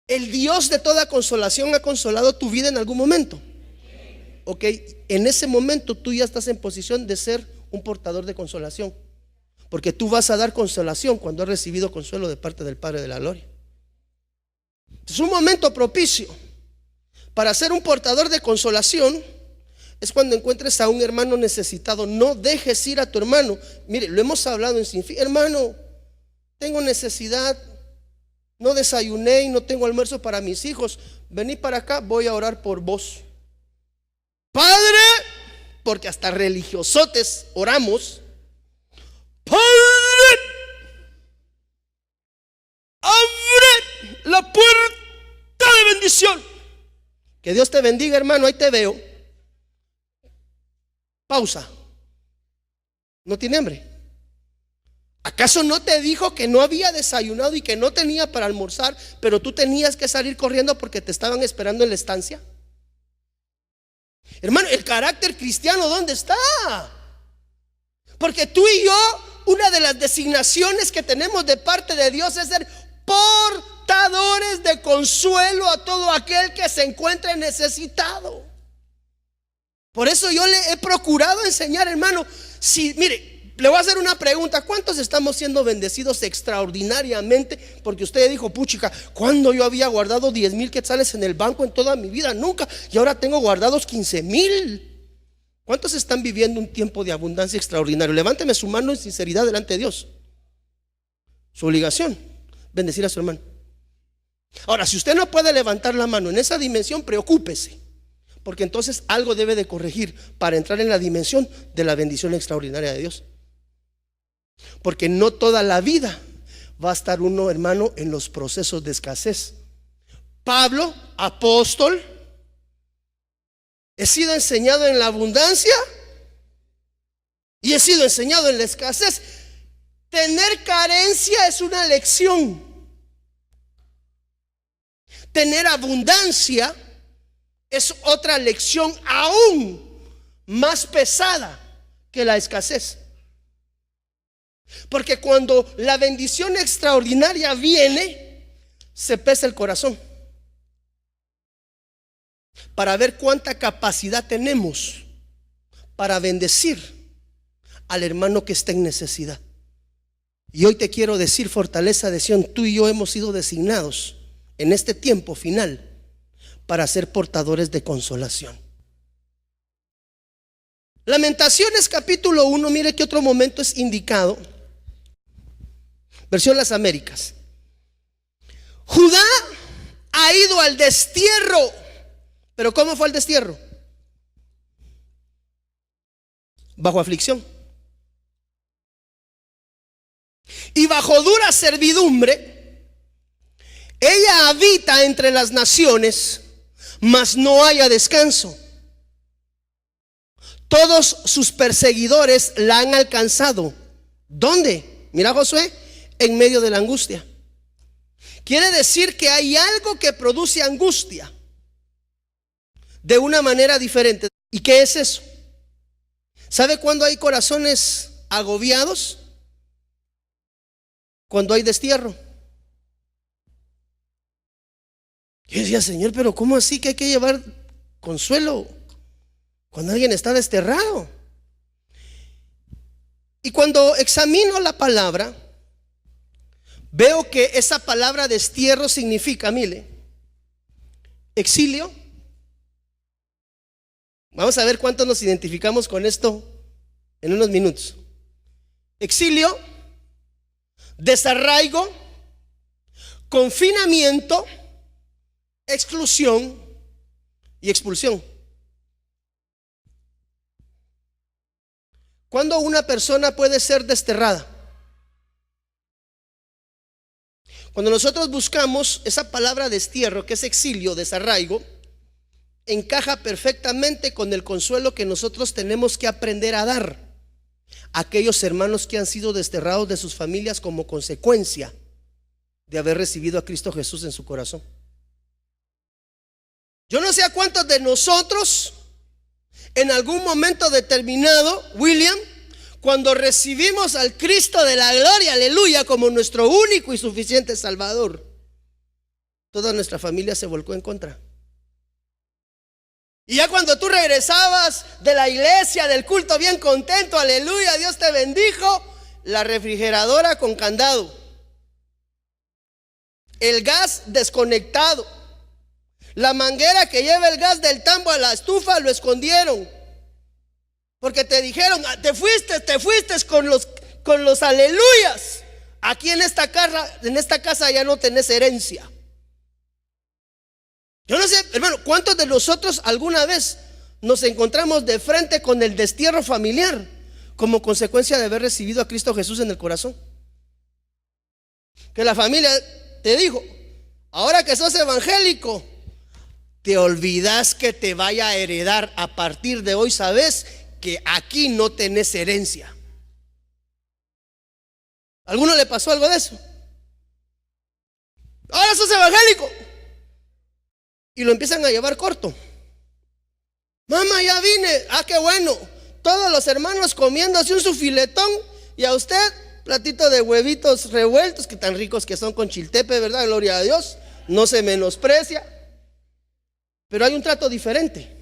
[SPEAKER 2] el Dios de toda consolación ha consolado tu vida en algún momento? Ok, en ese momento tú ya estás en posición de ser un portador de consolación, porque tú vas a dar consolación cuando has recibido consuelo de parte del Padre de la Gloria. Es un momento propicio para ser un portador de consolación. Es cuando encuentres a un hermano necesitado. No dejes ir a tu hermano. Mire, lo hemos hablado en sinfín. Hermano, tengo necesidad, no desayuné y no tengo almuerzo para mis hijos. Vení para acá, voy a orar por vos. Padre, porque hasta religiosotes oramos. Padre, abre la puerta de bendición. Que Dios te bendiga, hermano, ahí te veo. Pausa. ¿No tiene hambre? ¿Acaso no te dijo que no había desayunado y que no tenía para almorzar, pero tú tenías que salir corriendo porque te estaban esperando en la estancia? Hermano, el carácter cristiano, ¿dónde está? Porque tú y yo, una de las designaciones que tenemos de parte de Dios es ser portadores de consuelo a todo aquel que se encuentre necesitado. Por eso yo le he procurado enseñar, hermano. Si, mire, le voy a hacer una pregunta: ¿cuántos estamos siendo bendecidos extraordinariamente? Porque usted dijo, puchica, ¿cuándo yo había guardado 10,000 quetzales en el banco en toda mi vida? Nunca. Y ahora tengo guardados 15,000. ¿Cuántos están viviendo un tiempo de abundancia extraordinario? Levánteme su mano en sinceridad delante de Dios. Su obligación, bendecir a su hermano. Ahora, si usted no puede levantar la mano en esa dimensión, preocúpese, porque entonces algo debe de corregir para entrar en la dimensión de la bendición extraordinaria de Dios. Porque no toda la vida va a estar uno, hermano, en los procesos de escasez. Pablo, apóstol, he sido enseñado en la abundancia y he sido enseñado en la escasez. Tener carencia es una lección. Tener abundancia es otra lección aún más pesada que la escasez. Porque cuando la bendición extraordinaria viene, se pesa el corazón para ver cuánta capacidad tenemos para bendecir al hermano que está en necesidad. Y hoy te quiero decir, Fortaleza de Sion, tú y yo hemos sido designados en este tiempo final para ser portadores de consolación. Lamentaciones capítulo 1, mire que otro momento es indicado. Versión Las Américas. Judá ha ido al destierro. ¿Pero cómo fue el destierro? Bajo aflicción y bajo dura servidumbre. Ella habita entre las naciones, mas no haya descanso. Todos sus perseguidores la han alcanzado. ¿Dónde? Mira, Josué, en medio de la angustia. Quiere decir que hay algo que produce angustia de una manera diferente. ¿Y qué es eso? ¿Sabe cuándo hay corazones agobiados? Cuando hay destierro. Yo decía, Señor, pero ¿cómo así que hay que llevar consuelo cuando alguien está desterrado? Y cuando examino la palabra, veo que esa palabra destierro significa, mire, exilio. Vamos a ver cuántos nos identificamos con esto en unos minutos. Exilio, desarraigo, confinamiento, exclusión y expulsión. ¿Cuándo una persona puede ser desterrada? Cuando nosotros buscamos esa palabra destierro, que es exilio, desarraigo, encaja perfectamente con el consuelo que nosotros tenemos que aprender a dar a aquellos hermanos que han sido desterrados de sus familias como consecuencia de haber recibido a Cristo Jesús en su corazón. Yo no sé a cuántos de nosotros en algún momento determinado, William, Cuando recibimos al Cristo de la gloria, aleluya, como nuestro único y suficiente Salvador, toda nuestra familia se volcó en contra. Y ya cuando tú regresabas de la iglesia, del culto, bien contento, aleluya, Dios te bendijo, la refrigeradora con candado, el gas desconectado, la manguera que lleva el gas del tambo a la estufa lo escondieron, porque te dijeron, te fuiste con los aleluyas. Aquí en esta casa ya no tenés herencia. Yo no sé, hermano, ¿cuántos de nosotros alguna vez nos encontramos de frente con el destierro familiar como consecuencia de haber recibido a Cristo Jesús en el corazón? Que la familia te dijo, ahora que sos evangélico, te olvidas que te vaya a heredar. A partir de hoy sabes que aquí no tenés herencia. ¿A alguno le pasó algo de eso? Ahora sos evangélico. Y lo empiezan a llevar corto. Mamá, ya vine. Ah, qué bueno. Todos los hermanos comiéndose un su filetón y a usted platito de huevitos revueltos, que tan ricos que son con chiltepe, ¿verdad? Gloria a Dios. No se menosprecia. Pero hay un trato diferente.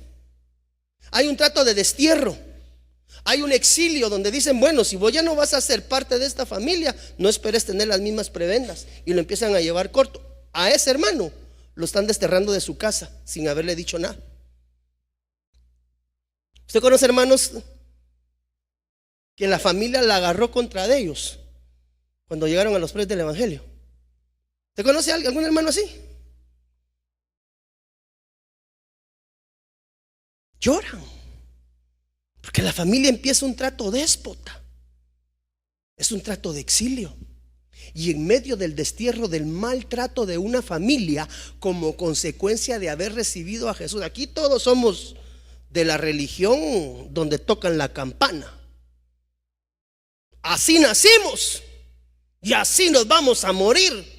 [SPEAKER 2] Hay un trato de destierro. Hay un exilio donde dicen, bueno, si vos ya no vas a ser parte de esta familia, no esperes tener las mismas prebendas. Y lo empiezan a llevar corto. A ese hermano lo están desterrando de su casa sin haberle dicho nada. ¿Usted conoce hermanos que la familia la agarró contra de ellos cuando llegaron a los pies del evangelio? ¿Usted conoce a algún hermano así? Lloran porque la familia empieza un trato déspota. Es un trato de exilio. Y en medio del destierro, del maltrato de una familia como consecuencia de haber recibido a Jesús. Aquí todos somos de la religión donde tocan la campana. Así nacimos y así nos vamos a morir.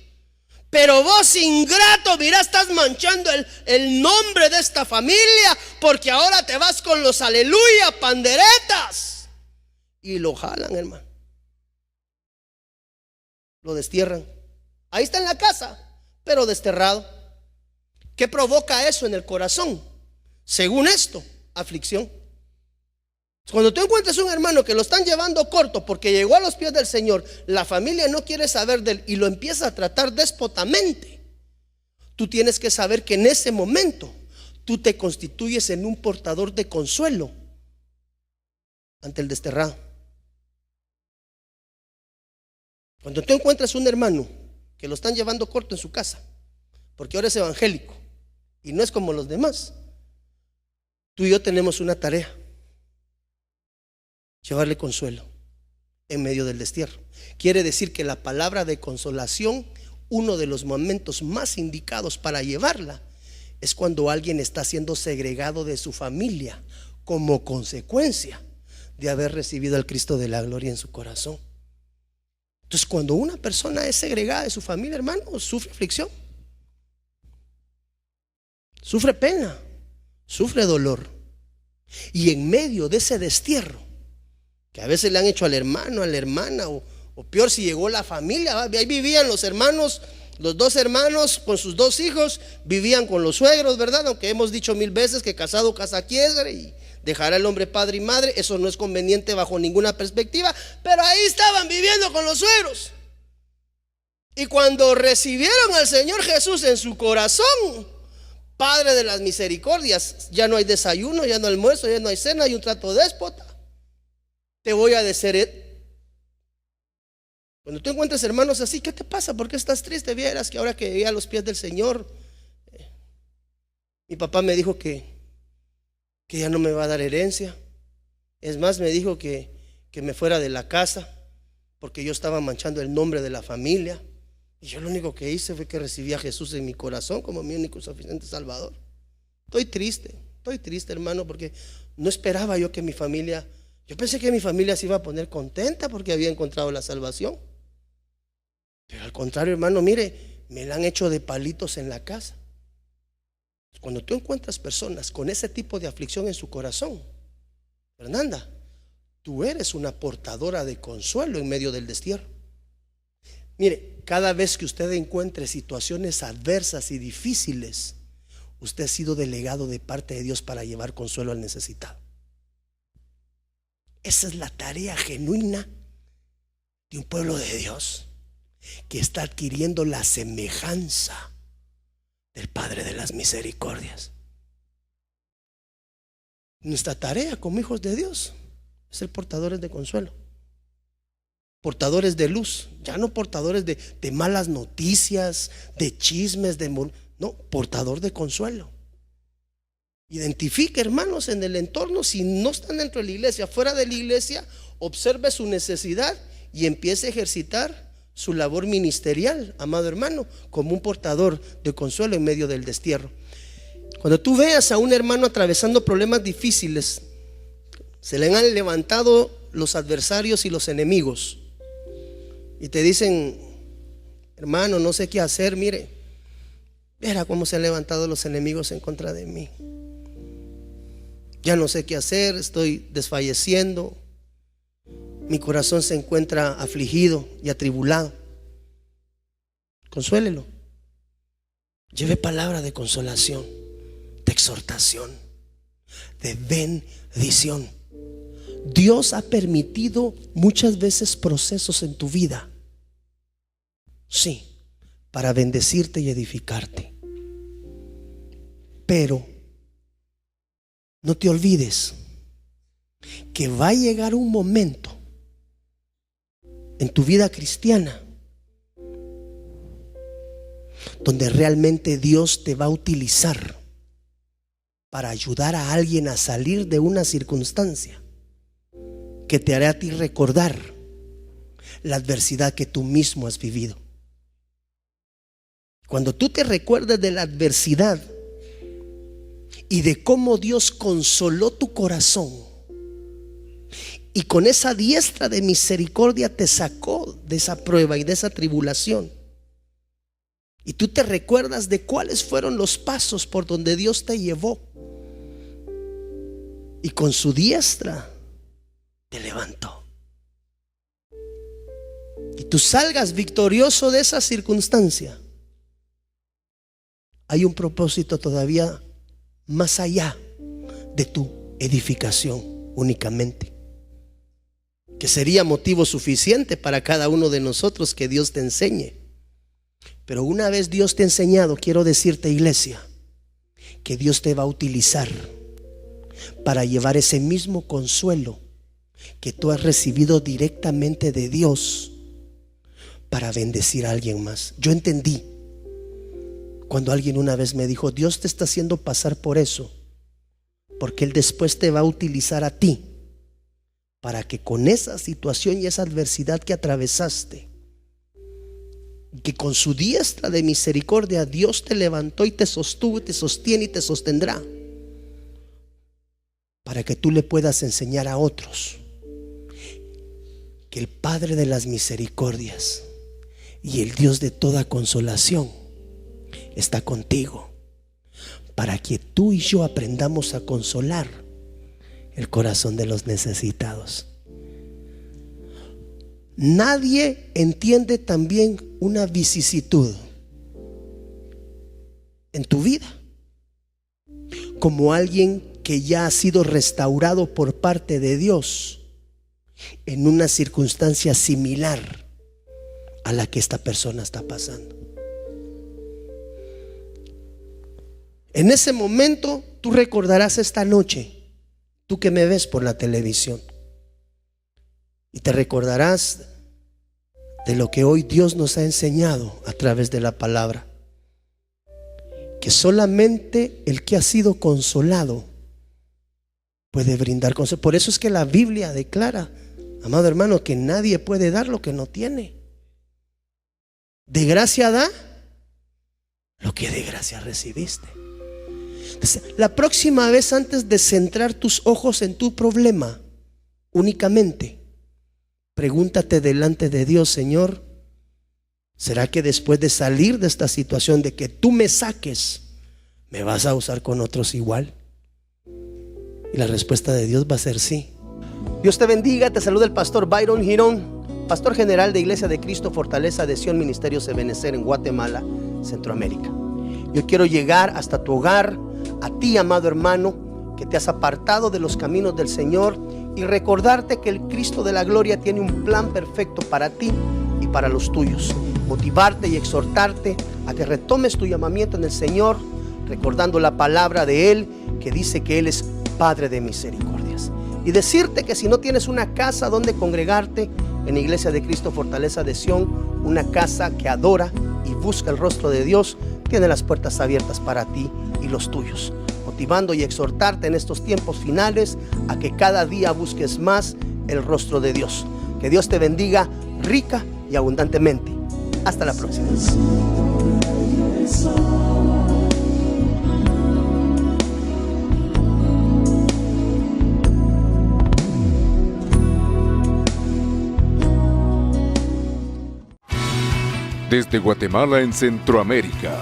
[SPEAKER 2] Pero vos, ingrato, mira, estás manchando el nombre de esta familia, porque ahora te vas con los aleluya, panderetas. Y lo jalan, hermano. Lo destierran. Ahí está en la casa, pero desterrado. ¿Qué provoca eso en el corazón? Según esto, aflicción. Cuando tú encuentres un hermano que lo están llevando corto porque llegó a los pies del Señor, la familia no quiere saber de él y lo empieza a tratar déspotamente, tú tienes que saber que en ese momento tú te constituyes en un portador de consuelo ante el desterrado. Cuando tú encuentras un hermano que lo están llevando corto en su casa porque ahora es evangélico y no es como los demás, tú y yo tenemos una tarea: llevarle consuelo en medio del destierro. Quiere decir que la palabra de consolación, uno de los momentos más indicados para llevarla, es cuando alguien está siendo segregado de su familia como consecuencia de haber recibido al Cristo de la gloria en su corazón. Entonces, cuando una persona es segregada de su familia, hermano, sufre aflicción, sufre pena, sufre dolor. Y en medio de ese destierro, que a veces le han hecho al hermano, a la hermana, o peor si llegó la familia, ahí vivían los hermanos, los dos hermanos con sus dos hijos, vivían con los suegros, ¿verdad? Aunque hemos dicho 1000 veces que casado casa quiere y dejará el hombre padre y madre, eso no es conveniente bajo ninguna perspectiva, pero ahí estaban viviendo con los suegros. Y cuando recibieron al Señor Jesús en su corazón, Padre de las misericordias, ya no hay desayuno, ya no hay almuerzo, ya no hay cena, hay un trato déspota. Te voy a desheredar. Cuando tú encuentres hermanos así, ¿qué te pasa? ¿Por qué estás triste? Vieras que ahora que llegué a los pies del Señor, mi papá me dijo que ya no me va a dar herencia. Es más, me dijo que me fuera de la casa porque yo estaba manchando el nombre de la familia. Y yo lo único que hice fue que recibí a Jesús en mi corazón como mi único y suficiente Salvador. Estoy triste, hermano, porque no esperaba yo que mi familia... Yo pensé que mi familia se iba a poner contenta porque había encontrado la salvación. Pero al contrario, hermano, mire, me la han hecho de palitos en la casa. Cuando tú encuentras personas con ese tipo de aflicción en su corazón, Fernanda, tú eres una portadora de consuelo en medio del destierro. Mire, cada vez que usted encuentre situaciones adversas y difíciles, usted ha sido delegado de parte de Dios para llevar consuelo al necesitado. Esa es la tarea genuina de un pueblo de Dios que está adquiriendo la semejanza del Padre de las misericordias. Nuestra tarea como hijos de Dios es ser portadores de consuelo, portadores de luz, ya no portadores de malas noticias, de chismes, no, portador de consuelo. Identifique, hermanos, en el entorno, si no están dentro de la iglesia, fuera de la iglesia, observe su necesidad y empiece a ejercitar su labor ministerial, amado hermano, como un portador de consuelo en medio del destierro. Cuando tú veas a un hermano atravesando problemas difíciles, se le han levantado los adversarios y los enemigos y te dicen: hermano, no sé qué hacer, mire, verá cómo se han levantado los enemigos en contra de mí. Ya no sé qué hacer, estoy desfalleciendo, mi corazón se encuentra afligido y atribulado. Consuélelo. Lleve palabra de consolación, de exhortación, de bendición. Dios ha permitido muchas veces procesos en tu vida, sí, para bendecirte y edificarte. Pero no te olvides que va a llegar un momento en tu vida cristiana donde realmente Dios te va a utilizar para ayudar a alguien a salir de una circunstancia que te hará a ti recordar la adversidad que tú mismo has vivido. Cuando tú te recuerdes de la adversidad y de cómo Dios consoló tu corazón y con esa diestra de misericordia te sacó de esa prueba y de esa tribulación, y tú te recuerdas de cuáles fueron los pasos por donde Dios te llevó, y con su diestra te levantó, y tú salgas victorioso de esa circunstancia, hay un propósito todavía más allá de tu edificación únicamente, que sería motivo suficiente para cada uno de nosotros que Dios te enseñe. Pero una vez Dios te ha enseñado, quiero decirte, iglesia, que Dios te va a utilizar para llevar ese mismo consuelo que tú has recibido directamente de Dios para bendecir a alguien más. Yo entendí cuando alguien una vez me dijo: Dios te está haciendo pasar por eso, porque Él después te va a utilizar a ti para que con esa situación y esa adversidad que atravesaste, que con su diestra de misericordia Dios te levantó y te sostuvo, te sostiene y te sostendrá, para que tú le puedas enseñar a otros que el Padre de las misericordias y el Dios de toda consolación está contigo, para que tú y yo aprendamos a consolar el corazón de los necesitados. Nadie entiende también una vicisitud en tu vida como alguien que ya ha sido restaurado por parte de Dios en una circunstancia similar a la que esta persona está pasando. En ese momento tú recordarás esta noche, tú que me ves por la televisión, y te recordarás de lo que hoy Dios nos ha enseñado a través de la palabra, que solamente el que ha sido consolado puede brindar consuelo. Por eso es que la Biblia declara, amado hermano, que nadie puede dar lo que no tiene. De gracia da lo que de gracia recibiste. Entonces, la próxima vez, antes de centrar tus ojos en tu problema únicamente, pregúntate delante de Dios: Señor, ¿será que después de salir de esta situación, de que tú me saques, me vas a usar con otros igual? Y la respuesta de Dios va a ser sí. Dios te bendiga, te saluda el pastor Byron Girón, pastor general de Iglesia de Cristo Fortaleza de Sion Ministerios Ebenecer en Guatemala, Centroamérica. Yo quiero llegar hasta tu hogar, a ti, amado hermano, que te has apartado de los caminos del Señor, y recordarte que el Cristo de la gloria tiene un plan perfecto para ti y para los tuyos. Motivarte y exhortarte a que retomes tu llamamiento en el Señor, recordando la palabra de Él que dice que Él es Padre de misericordias. Y decirte que si no tienes una casa donde congregarte, en Iglesia de Cristo Fortaleza de Sion, una casa que adora y busca el rostro de Dios, tiene las puertas abiertas para ti y los tuyos, motivando y exhortarte en estos tiempos finales a que cada día busques más el rostro de Dios. Que Dios te bendiga rica y abundantemente. Hasta la próxima.
[SPEAKER 1] Desde Guatemala en Centroamérica,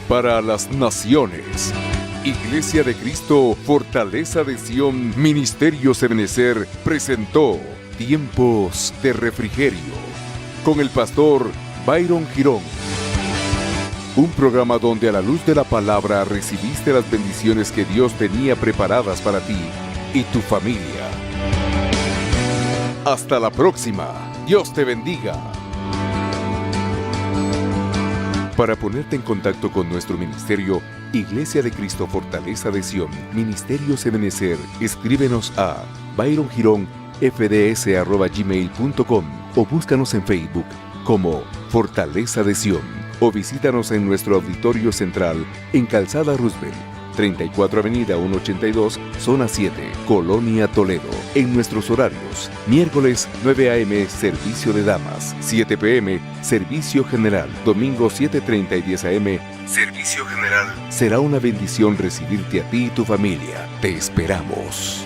[SPEAKER 1] para las naciones, Iglesia de Cristo Fortaleza de Sion Ministerios Ebenecer presentó Tiempos de Refrigerio con el pastor Byron Girón. Un programa donde a la luz de la palabra recibiste las bendiciones que Dios tenía preparadas para ti y tu familia. Hasta la próxima. Dios te bendiga. Para ponerte en contacto con nuestro ministerio, Iglesia de Cristo Fortaleza de Sion Ministerios Ebenecer, escríbenos a byrongironfds@gmail.com o búscanos en Facebook como Fortaleza de Sion, o visítanos en nuestro auditorio central en Calzada Roosevelt, 34 Avenida 182, Zona 7, Colonia Toledo. En nuestros horarios: miércoles 9 a.m. servicio de damas, 7 p.m. servicio general, domingo 7:30 y 10 a.m. servicio general. Será una bendición recibirte a ti y tu familia. Te esperamos.